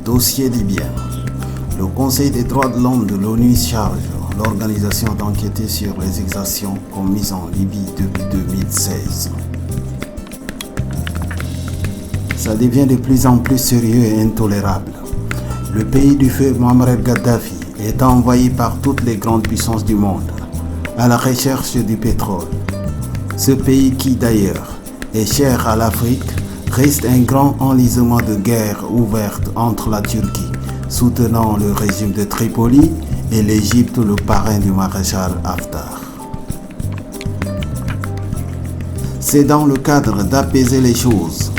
Dossier libyen. Le Conseil des droits de l'homme de l'ONU charge l'organisation d'enquêter sur les exactions commises en Libye depuis 2016. Ça devient de plus en plus sérieux et intolérable. Le pays du feu Muammar Kadhafi est envahi par toutes les grandes puissances du monde à la recherche du pétrole. Ce pays qui d'ailleurs est cher à l'Afrique reste un grand enlisement de guerre ouverte entre la Turquie, soutenant le régime de Tripoli, et l'Égypte, le parrain du maréchal Haftar. C'est dans le cadre d'apaiser les choses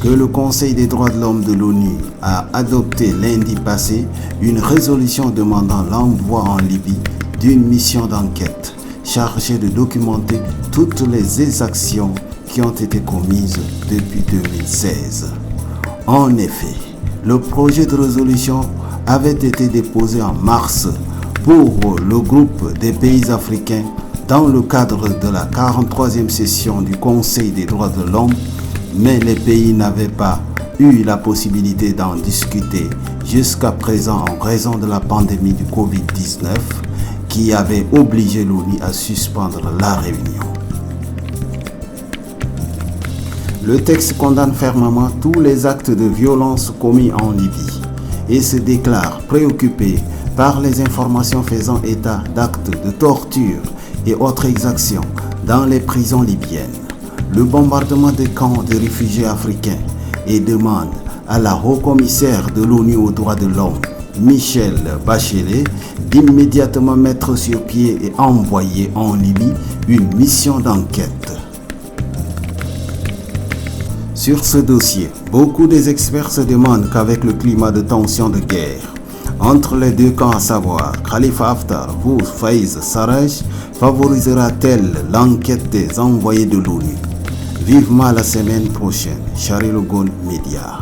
que le Conseil des droits de l'homme de l'ONU a adopté lundi passé une résolution demandant l'envoi en Libye d'une mission d'enquête chargée de documenter toutes les exactions qui ont été commises depuis 2016. En effet, le projet de résolution avait été déposé en mars pour le groupe des pays africains dans le cadre de la 43e session du Conseil des droits de l'homme, mais les pays n'avaient pas eu la possibilité d'en discuter jusqu'à présent en raison de la pandémie du Covid-19 qui avait obligé l'ONU à suspendre la réunion. Le texte condamne fermement tous les actes de violence commis en Libye et se déclare préoccupé par les informations faisant état d'actes de torture et autres exactions dans les prisons libyennes, le bombardement des camps de réfugiés africains, et demande à la haut-commissaire de l'ONU aux droits de l'homme, Michelle Bachelet, d'immédiatement mettre sur pied et envoyer en Libye une mission d'enquête. Sur ce dossier, beaucoup des experts se demandent qu'avec le climat de tension de guerre entre les deux camps, à savoir Khalifa Haftar ou Faiz Sarraj, favorisera-t-elle l'enquête des envoyés de l'ONU? Vivement la semaine prochaine. Charlie Logon Média.